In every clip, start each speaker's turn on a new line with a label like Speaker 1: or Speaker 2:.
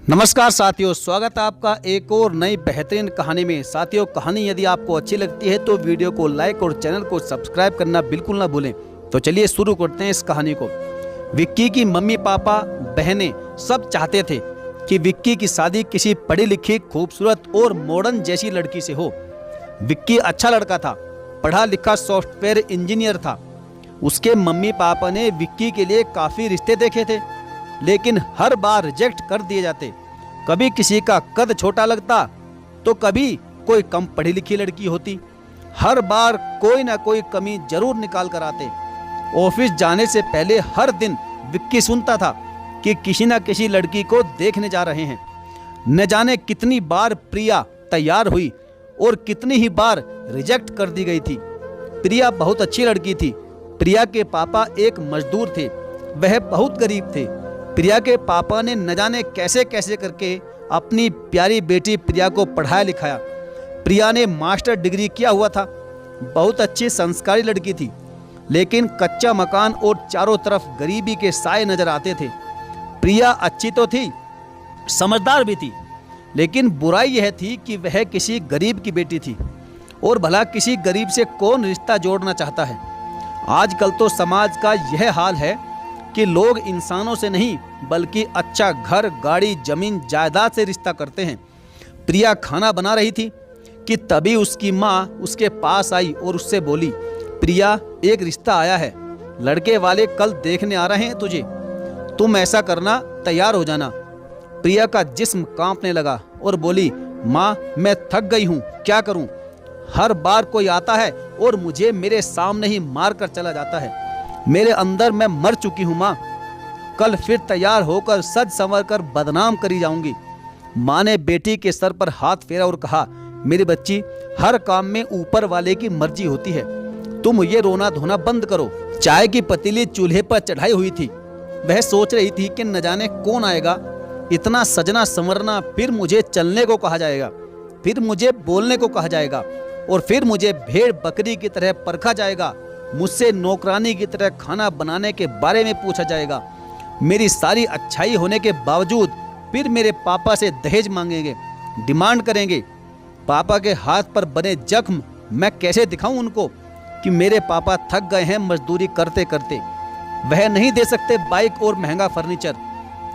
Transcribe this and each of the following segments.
Speaker 1: नमस्कार साथियों, स्वागत है आपका एक और नई बेहतरीन कहानी में। साथियों, कहानी यदि आपको अच्छी लगती है तो वीडियो को लाइक और चैनल को सब्सक्राइब करना बिल्कुल ना भूलें। तो चलिए शुरू करते हैं इस कहानी को। विक्की की मम्मी पापा बहनें सब चाहते थे कि विक्की की शादी किसी पढ़ी लिखी खूबसूरत और मॉडर्न जैसी लड़की से हो। विक्की अच्छा लड़का था, पढ़ा लिखा सॉफ्टवेयर इंजीनियर था। उसके मम्मी पापा ने विक्की के लिए काफ़ी रिश्ते देखे थे, लेकिन हर बार रिजेक्ट कर दिए जाते। कभी किसी का कद छोटा लगता तो कभी कोई कम पढ़ी लिखी लड़की होती। हर बार कोई ना कोई कमी जरूर निकाल कर आते। ऑफिस जाने से पहले हर दिन विक्की सुनता था कि किसी ना किसी लड़की को देखने जा रहे हैं। न जाने कितनी बार प्रिया तैयार हुई और कितनी ही बार रिजेक्ट कर दी गई थी। प्रिया बहुत अच्छी लड़की थी। प्रिया के पापा एक मजदूर थे, वह बहुत गरीब थे। प्रिया के पापा ने न जाने कैसे कैसे करके अपनी प्यारी बेटी प्रिया को पढ़ाया लिखाया। प्रिया ने मास्टर डिग्री किया हुआ था, बहुत अच्छी संस्कारी लड़की थी, लेकिन कच्चा मकान और चारों तरफ गरीबी के साए नजर आते थे। प्रिया अच्छी तो थी, समझदार भी थी, लेकिन बुराई यह थी कि वह किसी गरीब की बेटी थी। और भला किसी गरीब से कौन रिश्ता जोड़ना चाहता है। आजकल तो समाज का यह हाल है कि लोग इंसानों से नहीं बल्कि अच्छा घर, गाड़ी, जमीन, जायदाद से रिश्ता करते हैं। प्रिया खाना बना रही थी कि तभी उसकी माँ उसके पास आई और उससे बोली, प्रिया, एक रिश्ता आया है, लड़के वाले कल देखने आ रहे हैं तुझे, तुम ऐसा करना, तैयार हो जाना। प्रिया का जिस्म कांपने लगा और बोली, माँ, मैं थक गई हूँ, क्या करूँ? हर बार कोई आता है और मुझे मेरे सामने ही मार कर चला जाता है। मेरे अंदर मैं मर चुकी हूँ माँ, कल फिर तैयार होकर सज संवर कर बदनाम करी जाऊंगी। माँ ने बेटी के सर पर हाथ फेरा और कहा, मेरी बच्ची, हर काम में ऊपर वाले की मर्जी होती है, तुम ये रोना धोना बंद करो। चाय की पतीली चूल्हे पर चढ़ाई हुई थी। वह सोच रही थी कि न जाने कौन आएगा, इतना सजना संवरना, फिर मुझे चलने को कहा जाएगा, फिर मुझे बोलने को कहा जाएगा, और फिर मुझे भेड़ बकरी की तरह परखा जाएगा। मुझसे नौकरानी की तरह खाना बनाने के बारे में पूछा जाएगा। मेरी सारी अच्छाई होने के बावजूद फिर मेरे पापा से दहेज मांगेंगे, डिमांड करेंगे। पापा के हाथ पर बने जख्म मैं कैसे दिखाऊं उनको कि मेरे पापा थक गए हैं मजदूरी करते करते। वह नहीं दे सकते बाइक और महंगा फर्नीचर।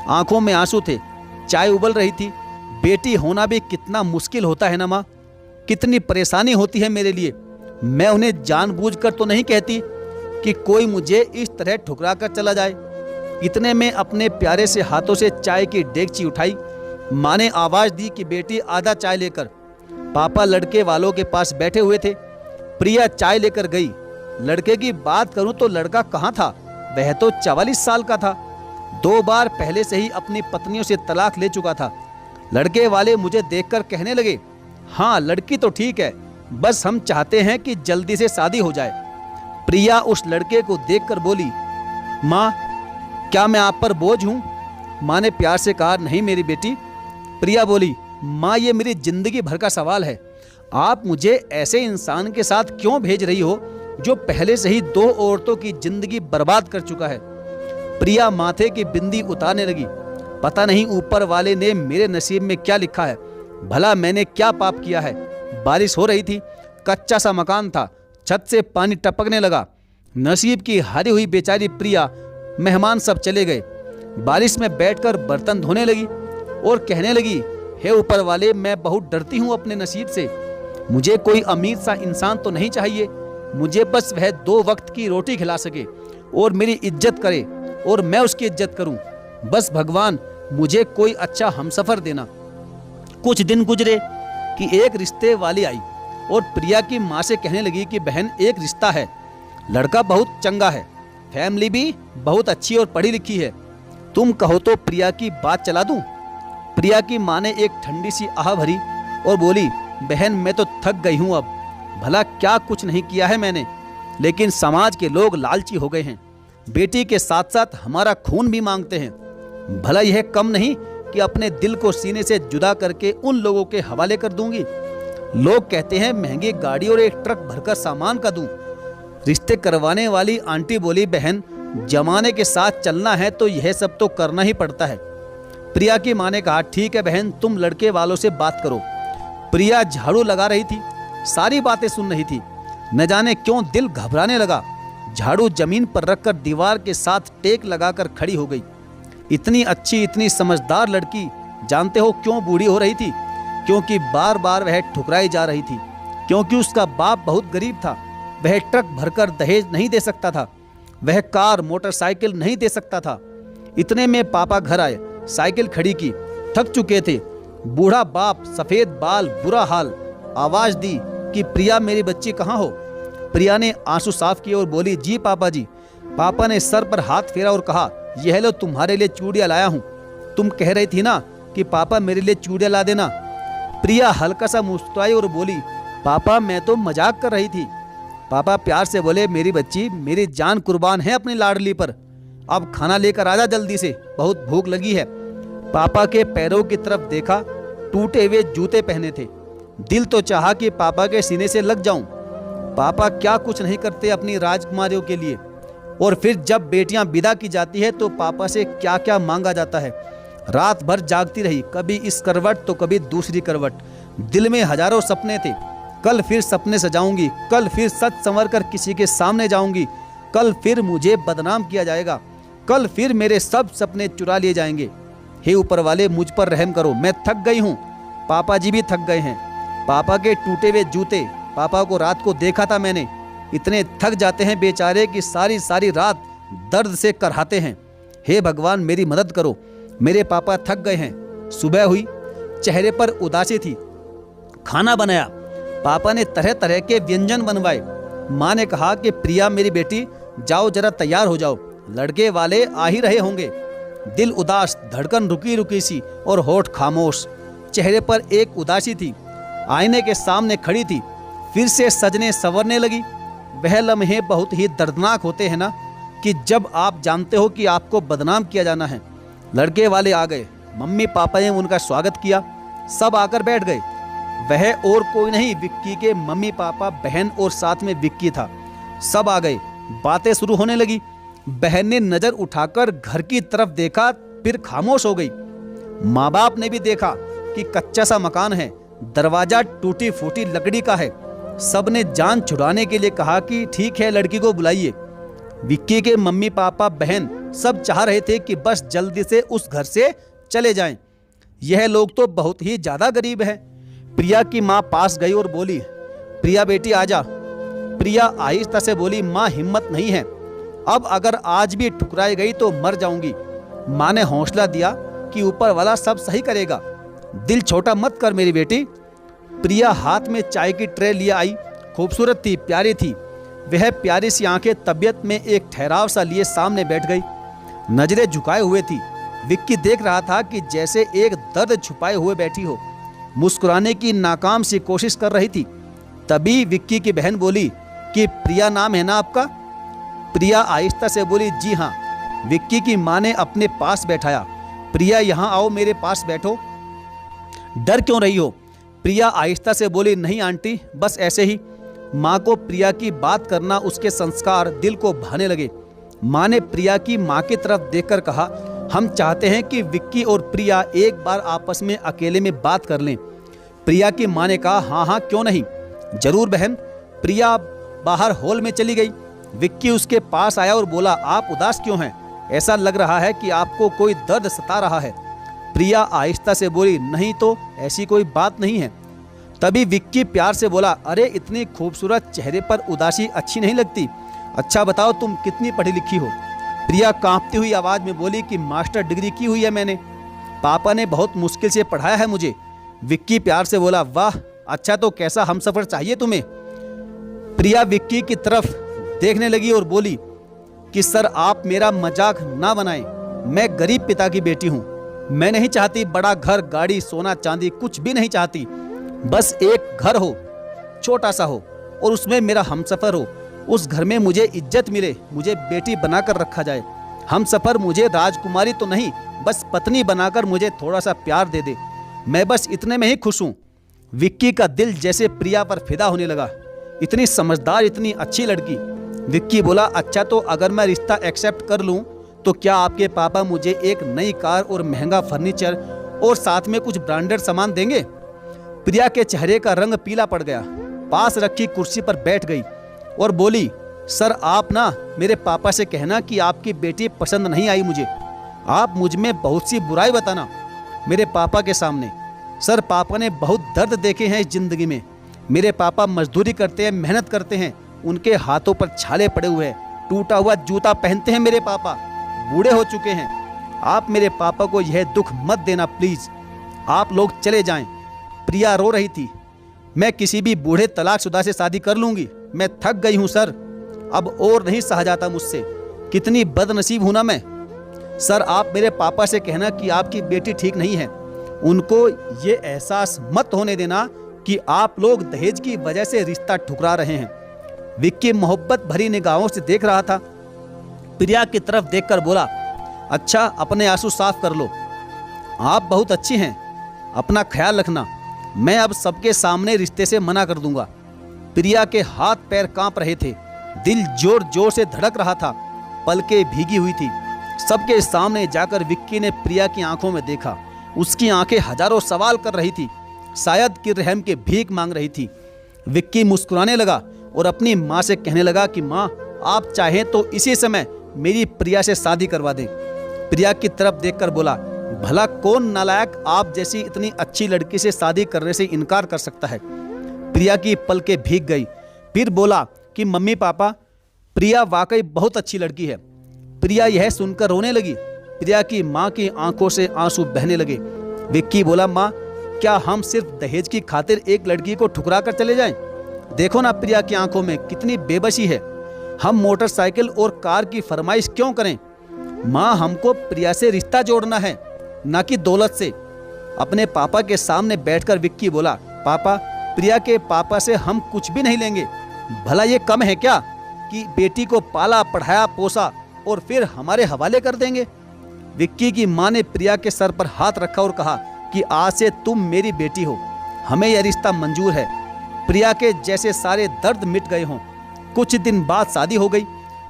Speaker 1: आंखों में आंसू थे, चाय उबल रही थी। बेटी होना भी कितना मुश्किल होता है ना माँ, कितनी परेशानी होती है मेरे लिए। मैं उन्हें जानबूझकर तो नहीं कहती कि कोई मुझे इस तरह ठुकरा कर चला जाए। इतने में अपने प्यारे से हाथों से चाय की डेगची उठाई। माँ ने आवाज दी कि बेटी, आधा चाय लेकर। पापा लड़के वालों के पास बैठे हुए थे। प्रिया चाय लेकर गई। लड़के की बात करूं तो लड़का कहाँ था, वह तो 44 साल का था। 2 बार पहले से ही अपनी पत्नियों से तलाक ले चुका था। लड़के वाले मुझे देखकर कहने लगे, हाँ, लड़की तो ठीक है, बस हम चाहते हैं कि जल्दी से शादी हो जाए। प्रिया उस लड़के को देखकर बोली, माँ, क्या मैं आप पर बोझ हूँ? माँ ने प्यार से कहा, नहीं मेरी बेटी। प्रिया बोली, माँ, ये मेरी जिंदगी भर का सवाल है। आप मुझे ऐसे इंसान के साथ क्यों भेज रही हो जो पहले से ही 2 औरतों की जिंदगी बर्बाद कर चुका है? प्रिया माथे की बिंदी उतारने लगी। पता नहीं ऊपर वाले ने मेरे नसीब में क्या लिखा है, भला मैंने क्या पाप किया है। बारिश हो रही थी, कच्चा सा मकान था, छत से पानी टपकने लगा। नसीब की हारी हुई बेचारी प्रिया, मेहमान सब चले गए। बारिश में बैठकर बर्तन धोने लगी और कहने लगी, हे ऊपर वाले, मैं बहुत डरती हूँ अपने नसीब से। मुझे कोई अमीर सा इंसान तो नहीं चाहिए, मुझे बस वह 2 वक्त की रोटी खिला सके और मेरी इज्जत करे और मैं उसकी इज्जत करूँ। बस भगवान, मुझे कोई अच्छा हमसफर देना। कुछ दिन गुजरे कि एक रिश्ते वाली आई और प्रिया की माँ से कहने लगी कि बहन, एक रिश्ता है, लड़का बहुत चंगा है, फैमिली भी बहुत अच्छी और पढ़ी लिखी है, तुम कहो तो प्रिया की बात चला दूं? प्रिया की माँ ने एक ठंडी सी आह भरी और बोली, बहन, मैं तो थक गई हूँ अब। भला क्या कुछ नहीं किया है मैंने, लेकिन समाज के लोग लालची हो गए हैं, बेटी के साथ साथ हमारा खून भी मांगते हैं। भला यह कम नहीं कि अपने दिल को सीने से जुदा करके उन लोगों के हवाले कर दूंगी। लोग कहते हैं महंगी गाड़ी और एक ट्रक भरकर सामान का दूं। रिश्ते करवाने वाली आंटी बोली, बहन, जमाने के साथ चलना है तो यह सब तो करना ही पड़ता है। प्रिया की माँ ने कहा, ठीक है बहन, तुम लड़के वालों से बात करो। प्रिया झाड़ू लगा रही थी, सारी बातें सुन रही थी। न जाने क्यों दिल घबराने लगा। झाड़ू जमीन पर रखकर दीवार के साथ टेक लगाकर खड़ी हो गई। इतनी अच्छी, इतनी समझदार लड़की जानते हो क्यों बूढ़ी हो रही थी? क्योंकि बार बार वह ठुकराई जा रही थी। क्योंकि उसका बाप बहुत गरीब था। वह ट्रक भरकर दहेज नहीं दे सकता था। वह कार मोटरसाइकिल नहीं दे सकता था। इतने में पापा घर आए, साइकिल खड़ी की। थक चुके थे। बूढ़ा बाप, सफेद बाल, बुरा हाल। आवाज दी कि प्रिया मेरी बच्ची कहाँ हो? प्रिया ने आंसू साफ किए और बोली, जी पापा जी। पापा ने सर पर हाथ फेरा और कहा, यह लो तुम्हारे लिए चूड़ियाँ लाया हूँ। तुम कह रही थी ना कि पापा मेरे लिए चूड़ियाँ ला देना। प्रिया हल्का सा मुस्कुराई और बोली, पापा मैं तो मजाक कर रही थी। पापा प्यार से बोले, मेरी बच्ची, मेरी जान कुर्बान है अपनी लाडली पर। अब खाना लेकर आजा जल्दी से, बहुत भूख लगी है। पापा के पैरों की तरफ देखा, टूटे हुए जूते पहने थे। दिल तो चाहा कि पापा के सीने से लग जाऊं। पापा क्या कुछ नहीं करते अपनी राजकुमारियों के लिए। और फिर जब बेटियां विदा की जाती है तो पापा से क्या क्या मांगा जाता है। रात भर जागती रही, कभी इस करवट तो कभी दूसरी करवट। दिल में हजारों सपने थे। कल फिर सपने सजाऊंगी, कल फिर सच संवर कर किसी के सामने जाऊंगी, कल फिर मुझे बदनाम किया जाएगा, कल फिर मेरे सब सपने चुरा लिए जाएंगे। हे ऊपर वाले, मुझ पर रहम करो, मैं थक गई हूँ। पापा जी भी थक गए हैं। पापा के टूटे हुए जूते, पापा को रात को देखा था मैंने। इतने थक जाते हैं बेचारे कि सारी सारी रात दर्द से करहाते हैं। हे भगवान मेरी मदद करो, मेरे पापा थक गए हैं। सुबह हुई, चेहरे पर उदासी थी। खाना बनाया। पापा ने तरह तरह के व्यंजन बनवाए। माँ ने कहा कि प्रिया मेरी बेटी, जाओ जरा तैयार हो जाओ, लड़के वाले आ ही रहे होंगे। दिल उदास, धड़कन रुकी रुकी सी और होठ खामोश। चेहरे पर एक उदासी थी। आईने के सामने खड़ी थी, फिर से सजने संवरने लगी। वह लम्हे बहुत ही दर्दनाक होते हैं ना, कि जब आप जानते हो कि आपको बदनाम किया जाना है। लड़के वाले आ गए। मम्मी पापा ने उनका स्वागत किया। सब आकर बैठ गए। वह और कोई नहीं, विक्की के मम्मी पापा, बहन और साथ में विक्की था। सब आ गए। बातें शुरू होने लगी। बहन ने नजर उठाकर घर की तरफ देखा, फिर खामोश हो गई। माँ बाप ने भी देखा कि कच्चा सा मकान है, दरवाजा टूटी फूटी लकड़ी का है। सब ने जान छुड़ाने के लिए कहा कि ठीक है, लड़की को बुलाइए। विक्की के मम्मी पापा, बहन सब चाह रहे थे कि बस जल्दी से उस घर से चले जाएं। यह लोग तो बहुत ही ज्यादा गरीब है। प्रिया की माँ पास गई और बोली, प्रिया बेटी आजा। प्रिया आहिस्ता से बोली, माँ हिम्मत नहीं है, अब अगर आज भी ठुकराई गई तो मर जाऊंगी। माँ ने हौसला दिया कि ऊपर वाला सब सही करेगा, दिल छोटा मत कर मेरी बेटी। प्रिया हाथ में चाय की ट्रे लिए आई। खूबसूरत थी, प्यारी थी। वह प्यारी सी आंखें तबीयत में एक ठहराव सा लिए सामने बैठ गई। नजरें झुकाए हुए थी। विक्की देख रहा था कि जैसे एक दर्द छुपाए हुए बैठी हो। मुस्कुराने की नाकाम सी कोशिश कर रही थी। तभी विक्की की बहन बोली कि प्रिया नाम है ना आपका? प्रिया आहिस्ता से बोली, जी हाँ। विक्की की माँ ने अपने पास बैठाया। प्रिया यहाँ आओ, मेरे पास बैठो। डर क्यों रही हो? प्रिया आहिस्ता से बोली, नहीं आंटी, बस ऐसे ही। माँ को प्रिया की बात करना, उसके संस्कार दिल को भाने लगे। माँ ने प्रिया की माँ की तरफ देखकर कहा, हम चाहते हैं कि विक्की और प्रिया एक बार आपस में अकेले में बात कर लें। प्रिया की माँ ने कहा, हाँ हाँ क्यों नहीं, जरूर बहन। प्रिया बाहर हॉल में चली गई। विक्की उसके पास आया और बोला, आप उदास क्यों हैं? ऐसा लग रहा है कि आपको कोई दर्द सता रहा है। प्रिया आहिस्ता से बोली, नहीं तो ऐसी कोई बात नहीं है। तभी विक्की प्यार से बोला, अरे इतनी खूबसूरत चेहरे पर उदासी अच्छी नहीं लगती। अच्छा बताओ तुम कितनी पढ़ी लिखी हो? प्रिया कांपती हुई आवाज में बोली कि मास्टर डिग्री की हुई है मैंने, पापा ने बहुत मुश्किल से पढ़ाया है मुझे। विक्की प्यार से बोला, वाह, अच्छा तो कैसा हमसफर चाहिए तुम्हें? प्रिया विक्की की तरफ देखने लगी और बोली कि सर आप मेरा मजाक ना बनाएं, मैं गरीब पिता की बेटी हूँ। मैं नहीं चाहती बड़ा घर, गाड़ी, सोना चांदी, कुछ भी नहीं चाहती। बस एक घर हो, छोटा सा हो, और उसमें मेरा हमसफर हो। उस घर में मुझे इज्जत मिले, मुझे बेटी बनाकर रखा जाए। हमसफर मुझे राजकुमारी तो नहीं, बस पत्नी बनाकर मुझे थोड़ा सा प्यार दे दे। मैं बस इतने में ही खुश हूँ। विक्की का दिल जैसे प्रिया पर फिदा होने लगा। इतनी समझदार, इतनी अच्छी लड़की। विक्की बोला, अच्छा तो अगर मैं रिश्ता एक्सेप्ट कर लूँ तो क्या आपके पापा मुझे एक नई कार और महंगा फर्नीचर और साथ में कुछ ब्रांडेड सामान देंगे? प्रिया के चेहरे का रंग पीला पड़ गया। पास रखी कुर्सी पर बैठ गई और बोली, सर आप ना मेरे पापा से कहना कि आपकी बेटी पसंद नहीं आई मुझे। आप मुझ में बहुत सी बुराई बताना मेरे पापा के सामने। सर पापा ने बहुत दर्द देखे हैं इस जिंदगी में। मेरे पापा मजदूरी करते हैं, मेहनत करते हैं, उनके हाथों पर छाले पड़े हुए हैं, टूटा हुआ जूता पहनते हैं मेरे पापा, बूढ़े हो चुके हैं। आप मेरे पापा को यह दुख मत देना प्लीज, आप लोग चले जाएं। प्रिया रो रही थी। मैं किसी भी बूढ़े तलाकशुदा से शादी कर लूंगी, मैं थक गई हूं सर, अब और नहीं सहा जाता मुझसे। कितनी बदनसीब हूं ना मैं। सर आप मेरे पापा से कहना कि आपकी बेटी ठीक नहीं है, उनको ये एहसास मत होने देना कि आप लोग दहेज की वजह से रिश्ता ठुकरा रहे हैं। विक्की मोहब्बत भरी निगाहों से देख रहा था। प्रिया की तरफ देखकर बोला, अच्छा अपने आंसू साफ कर लो, आप बहुत अच्छी हैं, अपना ख्याल रखना। मैं अब सबके सामने रिश्ते से मना कर दूंगा। प्रिया के हाथ पैर कांप रहे थे, दिल जोर जोर से धड़क रहा था, पलकें भीगी हुई थी। सबके सामने जाकर विक्की ने प्रिया की आंखों में देखा। उसकी आंखें हजारों सवाल कर रही थी, शायद कि रहम के भीख मांग रही थी। विक्की मुस्कुराने लगा और अपनी माँ से कहने लगा कि माँ आप चाहें तो इसी समय मेरी प्रिया से शादी करवा दें। प्रिया की तरफ देखकर बोला, भला कौन नालायक आप जैसी इतनी अच्छी लड़की से शादी करने से इनकार कर सकता है। प्रिया की पलकें भीग गई। फिर बोला कि मम्मी पापा प्रिया वाकई बहुत अच्छी लड़की है। प्रिया यह सुनकर रोने लगी। प्रिया की माँ की आंखों से आंसू बहने लगे। विक्की बोला, माँ क्या हम सिर्फ दहेज की खातिर एक लड़की को ठुकरा कर चले जाएं? देखो ना प्रिया की आंखों में कितनी बेबसी है। हम मोटरसाइकिल और कार की फरमाइश क्यों करें? माँ हमको प्रिया से रिश्ता जोड़ना है, ना कि दौलत से। अपने पापा के सामने बैठकर विक्की बोला, पापा प्रिया के पापा से हम कुछ भी नहीं लेंगे। भला ये कम है क्या कि बेटी को पाला पढ़ाया पोसा और फिर हमारे हवाले कर देंगे? विक्की की माँ ने प्रिया के सर पर हाथ रखा और कहा कि आज से तुम मेरी बेटी हो, हमें यह रिश्ता मंजूर है। प्रिया के जैसे सारे दर्द मिट गए हों। कुछ दिन बाद शादी हो गई।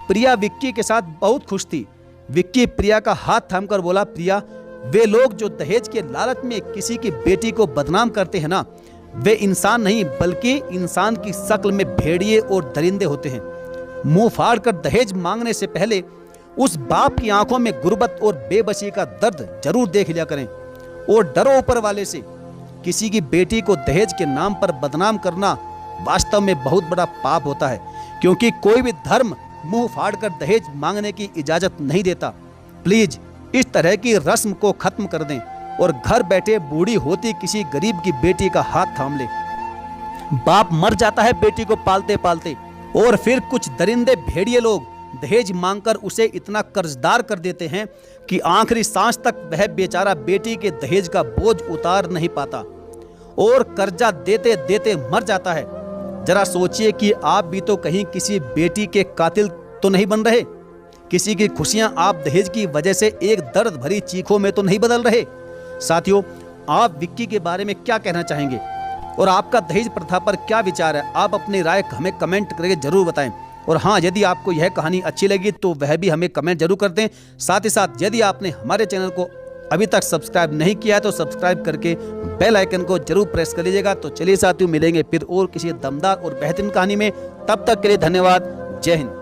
Speaker 1: प्रिया विक्की के साथ बहुत खुश थी। विक्की प्रिया का हाथ थामकर बोला, प्रिया वे लोग जो दहेज के लालच में किसी की बेटी को बदनाम करते हैं ना, वे इंसान नहीं बल्कि इंसान की शक्ल में भेड़िए और दरिंदे होते हैं। मुंह फाड़ कर दहेज मांगने से पहले उस बाप की आंखों में गुर्बत और बेबसी का दर्द जरूर देख लिया करें। और डरो ऊपर वाले से। किसी की बेटी को दहेज के नाम पर बदनाम करना वास्तव में बहुत बड़ा पाप होता है, क्योंकि कोई भी धर्म मुंह फाड़ कर दहेज मांगने की इजाजत नहीं देता। प्लीज इस तरह की रस्म को खत्म कर दें और घर बैठे बूढ़ी होती किसी गरीब की बेटी का हाथ थाम ले। बाप मर जाता है बेटी को पालते पालते, और फिर कुछ दरिंदे भेड़िए लोग दहेज मांगकर उसे इतना कर्जदार कर देते हैं कि आखिरी सांस तक वह बेचारा बेटी के दहेज का बोझ उतार नहीं पाता और कर्जा देते देते मर जाता है। जरा सोचिए कि आप भी तो कहीं किसी बेटी के कातिल तो नहीं बन रहे। किसी की खुशियां आप दहेज की वजह से एक दर्द भरी चीखों में तो नहीं बदल रहे। साथियों, आप विक्की के बारे में क्या कहना चाहेंगे और आपका दहेज प्रथा पर क्या विचार है? आप अपनी राय हमें कमेंट करके जरूर बताएं। और हाँ, यदि आपको यह कहानी अच्छी लगी तो वह भी हमें कमेंट जरूर कर दें। साथ ही साथ यदि आपने हमारे चैनल को अभी तक सब्सक्राइब नहीं किया है तो सब्सक्राइब करके बेल आइकन को जरूर प्रेस कर लीजिएगा। तो चलिए साथियों, मिलेंगे फिर और किसी दमदार और बेहतरीन कहानी में। तब तक के लिए धन्यवाद। जय हिंद।